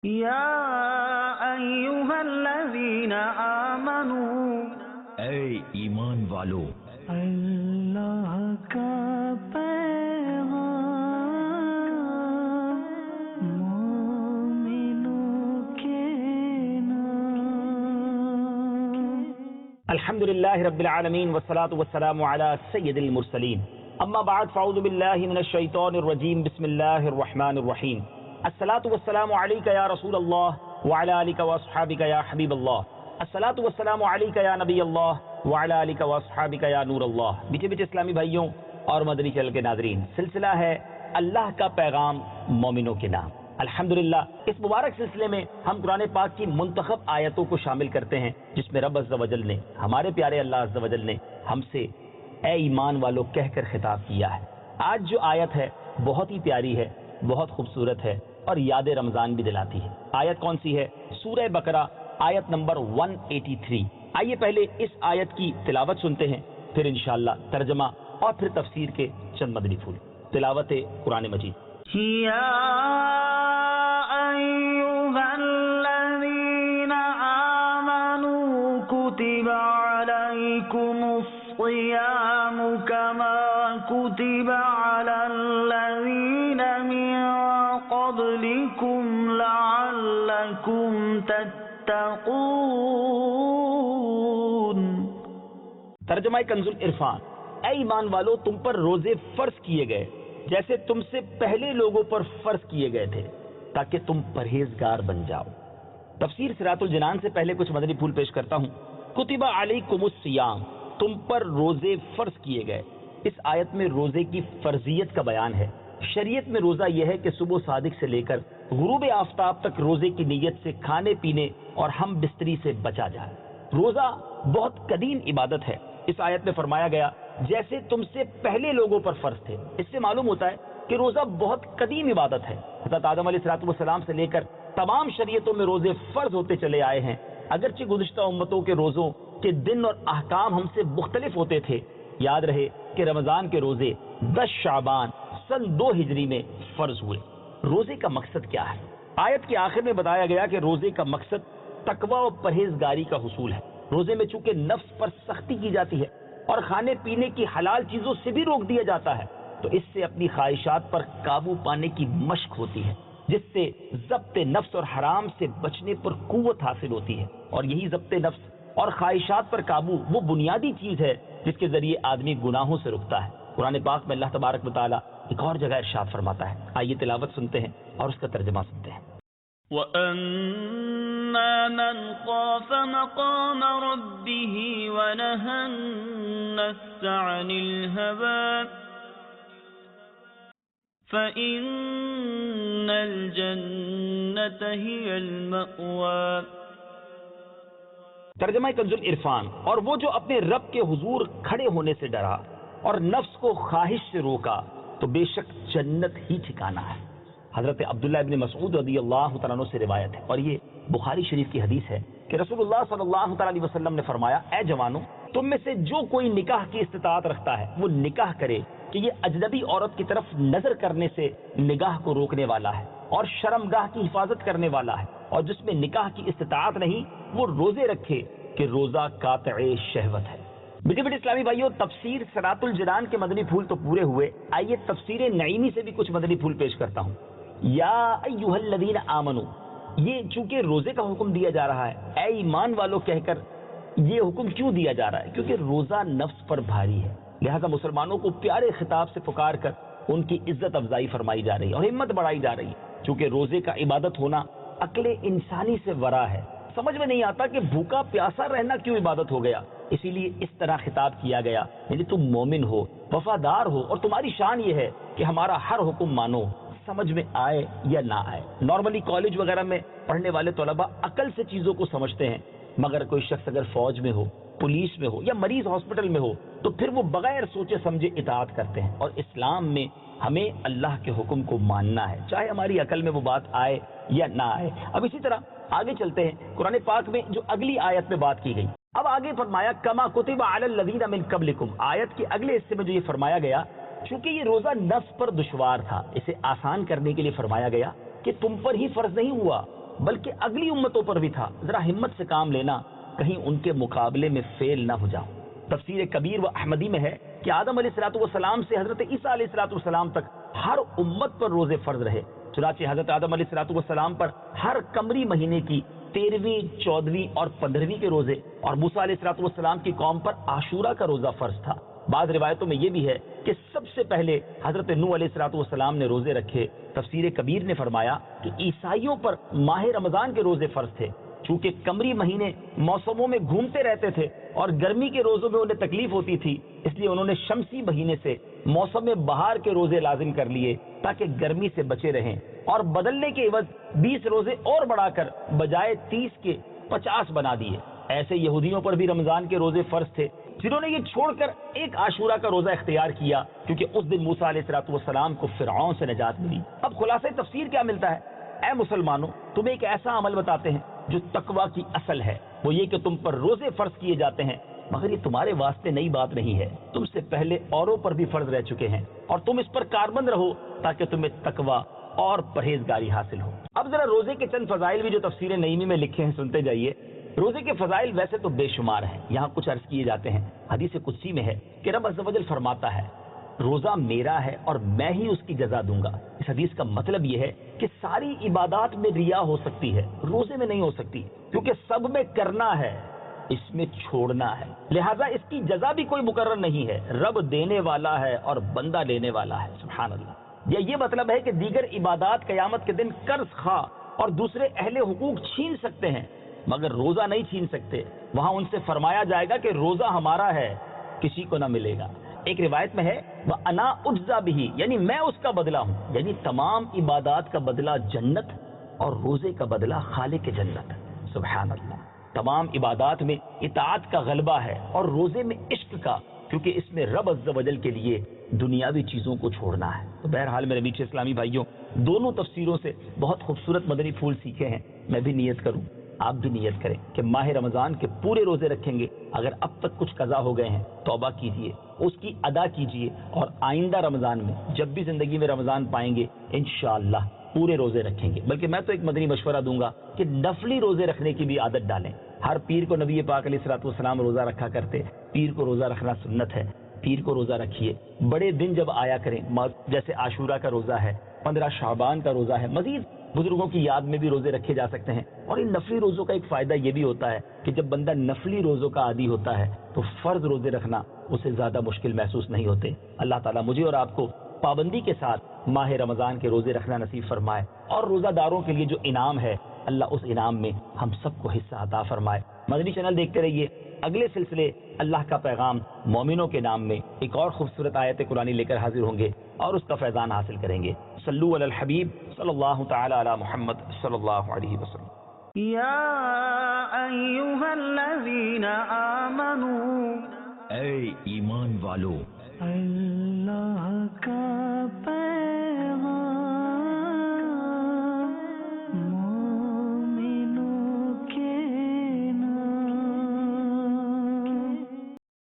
یا ایھا الذین آمنوا، اے ایمان والو، اللہ کا پیغام مومنوں کے نام۔ الحمدللہ رب العالمین والصلاة والسلام علی سید المرسلین، اما بعد فاعوذ باللہ من الشیطان الرجیم، بسم اللہ الرحمن الرحیم۔ الصلاة والسلام علیک یا رسول اللہ وعلی آلک واصحابک یا حبیب اللہ، الصلاة والسلام علیک یا نبی اللہ وعلی آلک واصحابک یا نور اللہ۔ میٹھے میٹھے اسلامی بھائیوں اور مدنی چینل کے ناظرین، سلسلہ ہے اللہ کا پیغام مومنوں کے نام۔ الحمدللہ اس مبارک سلسلے میں ہم قرآن پاک کی منتخب آیتوں کو شامل کرتے ہیں، جس میں رب عز و جل نے، ہمارے پیارے اللہ عز و جل نے ہم سے اے ایمان والو کہہ کر خطاب کیا ہے۔ آج جو آیت ہے بہت ہی پیاری ہے، بہت خوبصورت ہے اور یاد رمضان بھی دلاتی ہے۔ آیت کون سی ہے؟ سورہ بقرہ آیت نمبر 183۔ آئیے پہلے اس آیت کی تلاوت سنتے ہیں، پھر انشاءاللہ ترجمہ اور پھر تفسیر کے چند مدنی پھول۔ تلاوت قرآن مجید۔ یا ایھا الذین آمنوا کتب علیکم الصیام کما کتب علی الذین من قبلکم لعلکم تتقون۔ ترجمہ کنز العرفان۔ اے ایمان والو، تم پر روزے فرض کیے گئے جیسے تم سے پہلے لوگوں پر فرض کیے گئے تھے، تاکہ تم پرہیزگار بن جاؤ۔ تفسیر صراط الجنان سے پہلے کچھ مدنی پھول پیش کرتا ہوں۔ کتب علیکم الصیام، تم پر روزے فرض کیے گئے۔ اس آیت میں روزے کی فرضیت کا بیان ہے۔ شریعت میں روزہ یہ ہے کہ صبح صادق سے لے کر غروب آفتاب تک روزے کی نیت سے کھانے پینے اور ہم بستری سے بچا جائے۔ روزہ بہت قدیم عبادت ہے۔ اس آیت میں فرمایا گیا جیسے تم سے پہلے لوگوں پر فرض تھے۔ اس سے معلوم ہوتا ہے کہ روزہ بہت قدیم عبادت ہے۔ حضرت آدم علیہ السلام سے لے کر تمام شریعتوں میں روزے فرض ہوتے چلے آئے ہیں، اگرچہ گزشتہ امتوں کے روزوں کے دن اور احکام ہم سے مختلف ہوتے تھے۔ یاد رہے کہ رمضان کے روزے 10 شعبان سن 2 ہجری میں فرض ہوئے۔ روزے کا مقصد کیا ہے؟ آیت کے آخر میں بتایا گیا کہ روزے کا مقصد تقوی و پرہیزگاری کا حصول ہے۔ روزے میں چونکہ نفس پر سختی کی جاتی ہے اور کھانے پینے کی حلال چیزوں سے بھی روک دیا جاتا ہے، تو اس سے اپنی خواہشات پر قابو پانے کی مشق ہوتی ہے، جس سے ضبط نفس اور حرام سے بچنے پر قوت حاصل ہوتی ہے۔ اور یہی ضبط نفس اور خواہشات پر قابو وہ بنیادی چیز ہے جس کے ذریعے آدمی گناہوں سے رکتا ہے۔ قرآن پاک میں اللہ تبارک و تعالیٰ ایک اور جگہ ارشاد فرماتا ہے، آئیے تلاوت سنتے ہیں اور اس کا ترجمہ سنتے ہیں۔ وَأَمَّا مَنْ خَافَ مَقَامَ رَبِّهِ وَنَهَى النَّفْسَ عَنِ الْهَوَىٰ فَإِنَّ الْجَنَّةَ هِيَ الْمَأْوَىٰ۔ ترجمہ کنز العرفان۔ اور وہ جو اپنے رب کے حضور کھڑے ہونے سے ڈرا اور نفس کو خواہش سے روکا تو بے شک جنت ہی ٹھکانہ ہے۔ حضرت عبداللہ ابن مسعود رضی اللہ تعالیٰ عنہ سے روایت ہے، اور یہ بخاری شریف کی حدیث ہے کہ رسول اللہ صلی اللہ تعالیٰ علیہ وسلم نے فرمایا، اے جوانوں، تم میں سے جو کوئی نکاح کی استطاعت رکھتا ہے وہ نکاح کرے کہ یہ اجنبی عورت کی طرف نظر کرنے سے نگاہ کو روکنے والا ہے اور شرمگاہ کی حفاظت کرنے والا ہے، اور جس میں نکاح کی استطاعت نہیں وہ روزے رکھے کہ روزہ قاطع شہوت ہے۔ میٹھے میٹھے اسلامی بھائیوں، تفسیر صراط الجنان کے مدنی پھول تو پورے ہوئے، آئیے تفسیر نعیمی سے بھی کچھ مدنی پھول پیش کرتا ہوں۔ یا ایھا الذین آمنو، یہ چونکہ روزے کا حکم دیا جا رہا ہے، اے ایمان والو کہہ کر یہ حکم کیوں دیا جا رہا ہے؟ کیونکہ روزہ نفس پر بھاری ہے، لہذا مسلمانوں کو پیارے خطاب سے پکار کر ان کی عزت افزائی فرمائی جا رہی ہے اور ہمت بڑھائی جا رہی ہے۔ چونکہ روزے کا عبادت ہونا عقل انسانی سے ورا ہے، سمجھ میں نہیں آتا کہ بھوکا پیاسا رہنا کیوں عبادت ہو گیا، اسی لیے اس طرح خطاب کیا گیا، یعنی تم مومن ہو، وفادار ہو، اور تمہاری شان یہ ہے کہ ہمارا ہر حکم مانو، سمجھ میں آئے یا نہ آئے۔ نارملی کالج وغیرہ میں پڑھنے والے طلباء عقل سے چیزوں کو سمجھتے ہیں، مگر کوئی شخص اگر فوج میں ہو، پولیس میں ہو یا مریض ہاسپٹل میں ہو تو پھر وہ بغیر سوچے سمجھے اطاعت کرتے ہیں۔ اور اسلام میں ہمیں اللہ کے حکم کو ماننا ہے، چاہے ہماری عقل میں وہ بات آئے یا نہ آئے۔ اب اسی طرح آگے چلتے ہیں، قرآن پاک میں جو اگلی آیت میں بات کی گئی، اب آگے فرمایا کما کتب علی الذین من قبلکم۔ آیت کے اگلے حصے میں جو یہ فرمایا گیا، چونکہ یہ روزہ نفس پر دشوار تھا، اسے آسان کرنے کے لیے فرمایا گیا کہ تم پر ہی فرض نہیں ہوا، بلکہ اگلی امتوں پر بھی تھا. ذرا ہمت سے کام لینا, کہیں ان کے مقابلے میں فیل نہ ہو جاؤ. تفسیر کبیر و احمدی میں ہے کہ آدم علیہ السلام سے حضرت عیسیٰ علیہ السلام تک ہر امت پر روزے فرض رہے. چنانچہ حضرت آدم علیہ السلام پر ہر قمری مہینے کی 13ویں 14ویں اور 15ویں کے روزے, اور موسیٰ علیہ السلام کی قوم پر عاشورہ کا روزہ فرض تھا. بعض روایتوں میں یہ بھی ہے کہ سب سے پہلے حضرت نوح علیہ السلام نے روزے رکھے. تفسیر کبیر نے فرمایا کہ عیسائیوں پر ماہ رمضان کے روزے فرض تھے. چونکہ قمری مہینے موسموں میں گھومتے رہتے تھے اور گرمی کے روزوں میں انہیں تکلیف ہوتی تھی, اس لیے انہوں نے شمسی مہینے سے موسم بہار کے روزے لازم کر لیے تاکہ گرمی سے بچے رہیں, اور بدلنے کے عوض 20 روزے اور بڑھا کر بجائے 30 کے 50 بنا دیے. ایسے یہودیوں پر بھی رمضان کے روزے فرض تھے, جنہوں نے یہ چھوڑ کر ایک عاشورہ کا روزہ اختیار کیا, کیونکہ اس دن موسیٰ علیہ السلام کو فرعون سے نجات ملی. اب خلاصہ تفسیر کیا ملتا ہے؟ اے مسلمانوں, تمہیں ایک ایسا عمل بتاتے ہیں جو تقویٰ کی اصل ہے. وہ یہ کہ تم پر روزے فرض کیے جاتے ہیں, مگر یہ تمہارے واسطے نئی بات نہیں ہے, تم سے پہلے اوروں پر بھی فرض رہ چکے ہیں, اور تم اس پر کاربند رہو تاکہ تمہیں تقویٰ اور پرہیزگاری حاصل ہو. اب ذرا روزے کے چند فضائل بھی جو تفسیر نعیمی میں لکھے ہیں سنتے جائیے. روزے کے فضائل ویسے تو بے شمار ہیں, یہاں کچھ عرض کیے جاتے ہیں. حدیث قدسی میں ہے کہ رب عز و جل فرماتا ہے, روزہ میرا ہے اور میں ہی اس کی جزا دوں گا. اس حدیث کا مطلب یہ ہے کہ ساری عبادات میں ریا ہو سکتی ہے, روزے میں نہیں ہو سکتی, کیونکہ سب میں کرنا ہے, اس میں چھوڑنا ہے, لہذا اس کی جزا بھی کوئی مقرر نہیں ہے. رب دینے والا ہے اور بندہ لینے والا ہے. سبحان اللہ. یہ مطلب ہے کہ دیگر عبادات قیامت کے دن قرض خواہ اور دوسرے اہل حقوق چھین سکتے ہیں, مگر روزہ نہیں چھین سکتے. وہاں ان سے فرمایا جائے گا کہ روزہ ہمارا ہے, کسی کو نہ ملے گا. ایک روایت میں ہے وَأَنَا أُجْزَى بِهِ, یعنی میں اس کا بدلہ ہوں. یعنی تمام عبادات کا بدلہ جنت اور روزے کا بدلہ خالق جنت. سبحان اللہ. تمام عبادات میں اطاعت کا غلبہ ہے اور روزے میں عشق کا, کیونکہ اس میں رب عز و جل کے لیے دنیاوی چیزوں کو چھوڑنا ہے. تو بہرحال میرے میٹھے اسلامی بھائیوں, دونوں تفسیروں سے بہت خوبصورت مدنی پھول سیکھے ہیں. میں بھی نیت کروں, آپ بھی نیت کریں کہ ماہ رمضان کے پورے روزے رکھیں گے. اگر اب تک کچھ قضا ہو گئے ہیں توبہ کیجئے, اس کی ادا کیجئے, اور آئندہ رمضان میں جب بھی زندگی میں رمضان پائیں گے انشاءاللہ پورے روزے رکھیں گے. بلکہ میں تو ایک مدنی مشورہ دوں گا کہ نفلی روزے رکھنے کی بھی عادت ڈالیں. ہر پیر کو نبی پاک علیہ السلام روزہ رکھا کرتے. پیر کو روزہ رکھنا سنت ہے, پیر کو روزہ رکھیے. بڑے دن جب آیا کریں, جیسے عاشورہ کا روزہ ہے, 15 شعبان کا روزہ ہے, مزید بزرگوں کی یاد میں بھی روزے رکھے جا سکتے ہیں. اور ان نفلی روزوں کا ایک فائدہ یہ بھی ہوتا ہے کہ جب بندہ نفلی روزوں کا عادی ہوتا ہے تو فرض روزے رکھنا اسے زیادہ مشکل محسوس نہیں ہوتے. اللہ تعالیٰ مجھے اور آپ کو پابندی کے ساتھ ماہ رمضان کے روزے رکھنا نصیب فرمائے, اور روزہ داروں کے لیے جو انعام ہے اللہ اس انعام میں ہم سب کو حصہ عطا فرمائے. مدنی چینل دیکھتے رہیے. اگلے سلسلے اللہ کا پیغام مومنوں کے نام میں ایک اور خوبصورت آیت قرآنی لے کر حاضر ہوں گے اور اس کا فیضان حاصل کریں گے. صلو علی الحبیب صلی اللہ تعالی علی محمد صلی اللہ علیہ وسلم. یا ایھا الذین آمنوا, اے ایمان والو,